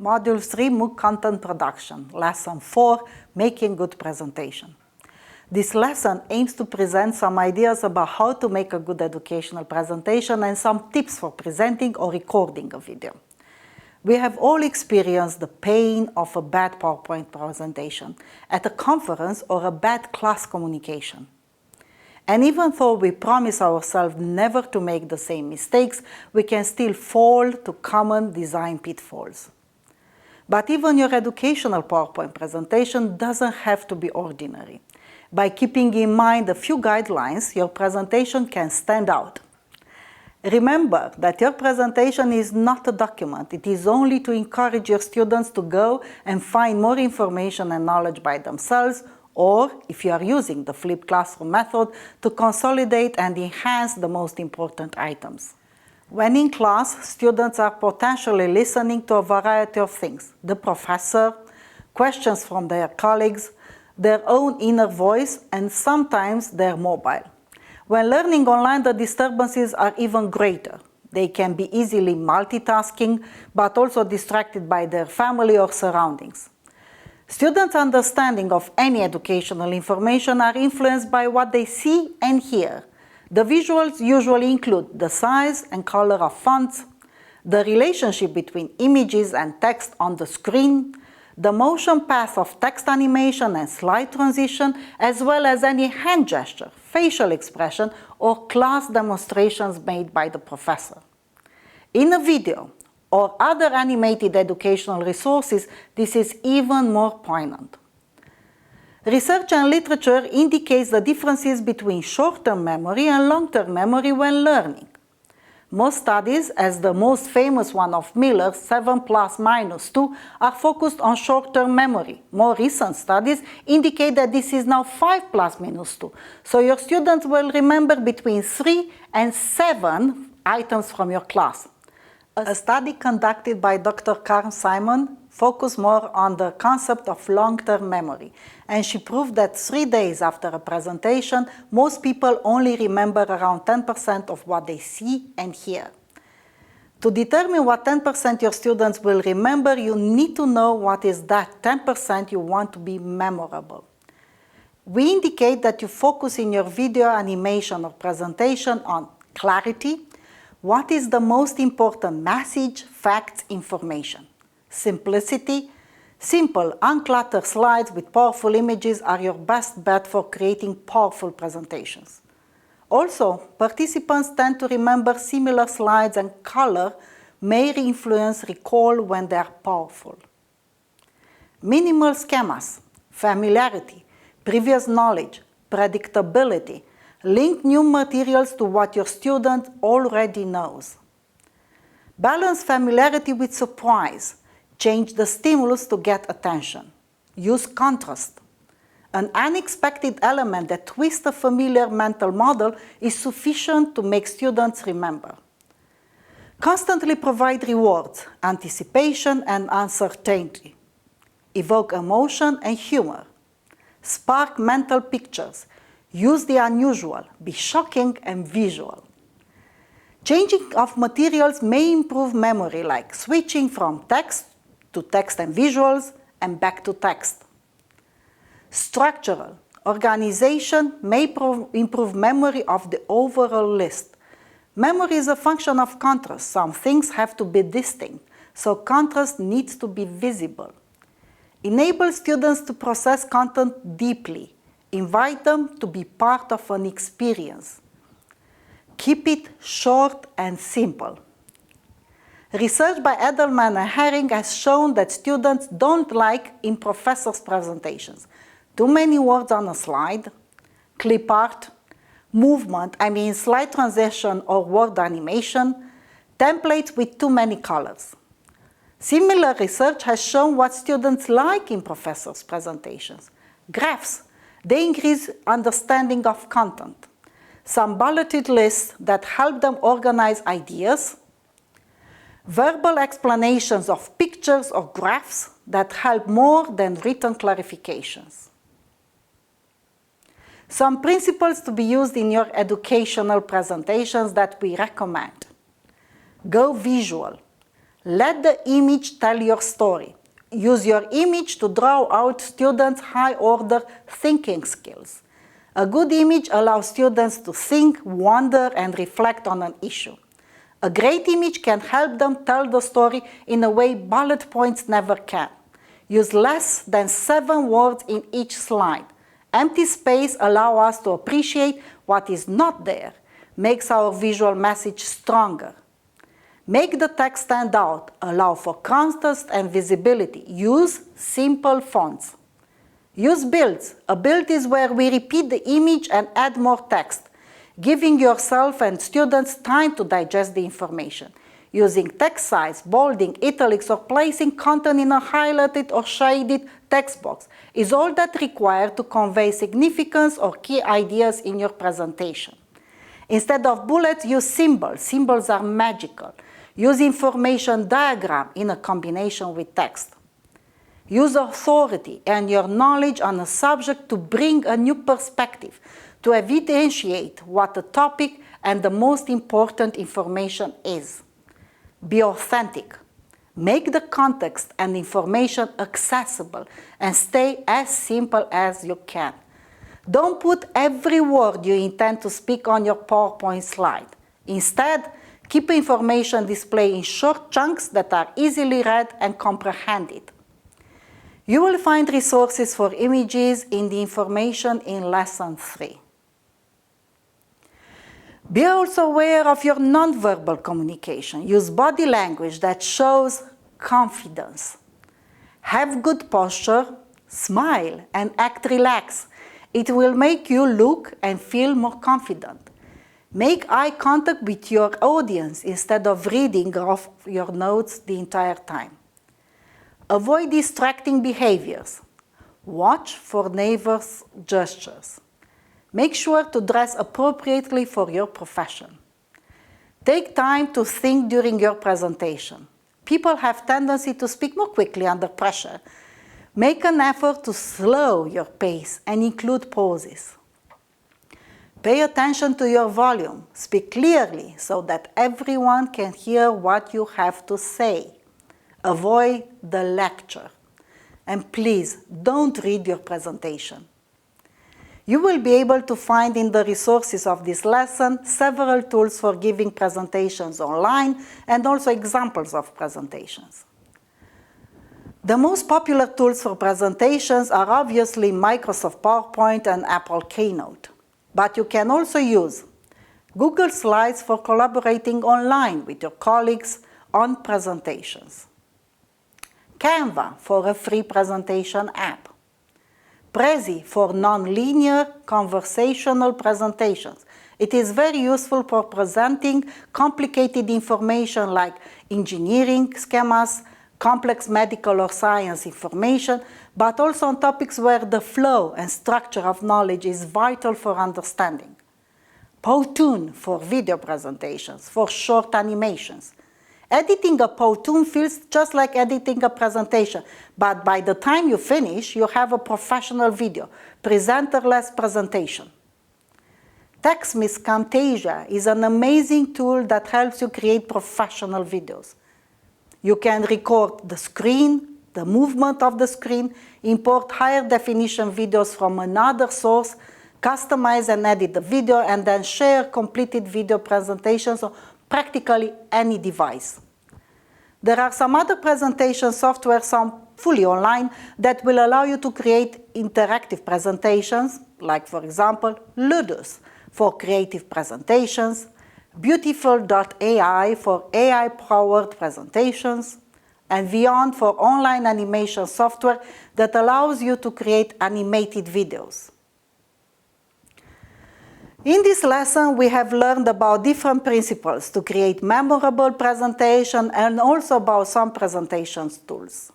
Module 3, MOOC Content Production, Lesson 4, Making Good Presentation. This lesson aims to present some ideas about how to make a good educational presentation and some tips for presenting or recording a video. We have all experienced the pain of a bad PowerPoint presentation at a conference or a bad class communication. And even though we promise ourselves never to make the same mistakes, we can still fall to common design pitfalls. But even your educational PowerPoint presentation doesn't have to be ordinary. By keeping in mind a few guidelines, your presentation can stand out. Remember that your presentation is not a document. It is only to encourage your students to go and find more information and knowledge by themselves, or, if you are using the flipped classroom method, to consolidate and enhance the most important items. When in class, students are potentially listening to a variety of things: the professor, questions from their colleagues, their own inner voice, and sometimes their mobile. When learning online, the disturbances are even greater. They can be easily multitasking, but also distracted by their family or surroundings. Students' understanding of any educational information are influenced by what they see and hear. The visuals usually include the size and color of fonts, the relationship between images and text on the screen, the motion path of text animation and slide transition, as well as any hand gesture, facial expression, or class demonstrations made by the professor. In a video or other animated educational resources, this is even more poignant. Research and literature indicates the differences between short-term memory and long-term memory when learning. Most studies, as the most famous one of Miller, 7 plus minus 2, are focused on short-term memory. More recent studies indicate that this is now 5 plus minus 2. So your students will remember between 3 and 7 items from your class. A study conducted by Dr. Carl Simon focused more on the concept of long-term memory, and she proved that 3 days after a presentation, most people only remember around 10% of what they see and hear. To determine what 10% your students will remember, you need to know what is that 10% you want to be memorable. We indicate that you focus in your video, animation, or presentation on clarity. What is the most important message, facts, information? Simplicity. Simple, uncluttered slides with powerful images are your best bet for creating powerful presentations. Also, participants tend to remember similar slides, and color may influence recall when they are powerful. Minimal schemas, familiarity, previous knowledge, predictability. Link new materials to what your student already knows. Balance familiarity with surprise. Change the stimulus to get attention. Use contrast. An unexpected element that twists a familiar mental model is sufficient to make students remember. Constantly provide rewards, anticipation, and uncertainty. Evoke emotion and humor. Spark mental pictures. Use the unusual. Be shocking and visual. Changing of materials may improve memory, like switching from text to text and visuals, and back to text. Structural organization may improve memory of the overall list. Memory is a function of contrast. Some things have to be distinct, so contrast needs to be visible. Enable students to process content deeply. Invite them to be part of an experience. Keep it short and simple. Research by Edelman and Herring has shown that students don't like in professors' presentations too many words on a slide, clip art, movement, slide transition or word animation, templates with too many colors. Similar research has shown what students like in professors' presentations. Graphs. They increase understanding of content. Some bulleted lists that help them organize ideas. Verbal explanations of pictures or graphs that help more than written clarifications. Some principles to be used in your educational presentations that we recommend. Go visual. Let the image tell your story. Use your image to draw out students' high-order thinking skills. A good image allows students to think, wonder, and reflect on an issue. A great image can help them tell the story in a way bullet points never can. Use less than 7 words in each slide. Empty space allows us to appreciate what is not there, makes our visual message stronger. Make the text stand out, allow for contrast and visibility. Use simple fonts. Use builds. A build is where we repeat the image and add more text, giving yourself and students time to digest the information. Using text size, bolding, italics, or placing content in a highlighted or shaded text box is all that required to convey significance or key ideas in your presentation. Instead of bullets, use symbols. Symbols are magical. Use information diagram in a combination with text. Use authority and your knowledge on a subject to bring a new perspective, to evidentiate what the topic and the most important information is. Be authentic. Make the context and information accessible and stay as simple as you can. Don't put every word you intend to speak on your PowerPoint slide. Instead, keep information displayed in short chunks that are easily read and comprehended. You will find resources for images in the information in Lesson 3. Be also aware of your nonverbal communication. Use body language that shows confidence. Have good posture, smile, and act relaxed. It will make you look and feel more confident. Make eye contact with your audience instead of reading off your notes the entire time. Avoid distracting behaviors. Watch for neighbors' gestures. Make sure to dress appropriately for your profession. Take time to think during your presentation. People have tendency to speak more quickly under pressure. Make an effort to slow your pace and include pauses. Pay attention to your volume. Speak clearly so that everyone can hear what you have to say. Avoid the lecture. And please, don't read your presentation. You will be able to find in the resources of this lesson several tools for giving presentations online and also examples of presentations. The most popular tools for presentations are obviously Microsoft PowerPoint and Apple Keynote. But you can also use Google Slides for collaborating online with your colleagues on presentations, Canva for a free presentation app, Prezi for non-linear conversational presentations. It is very useful for presenting complicated information like engineering schemas, complex medical or science information, but also on topics where the flow and structure of knowledge is vital for understanding. Powtoon for video presentations, for short animations. Editing a Powtoon feels just like editing a presentation, but by the time you finish, you have a professional video, presenterless presentation. TextMe's Camtasia is an amazing tool that helps you create professional videos. You can record the screen, the movement of the screen, import higher definition videos from another source, customize and edit the video, and then share completed video presentations on practically any device. There are some other presentation software, some fully online, that will allow you to create interactive presentations, like for example, Ludus for creative presentations, Beautiful.ai for AI-powered presentations, and Vyond for online animation software that allows you to create animated videos. In this lesson, we have learned about different principles to create memorable presentation and also about some presentations tools.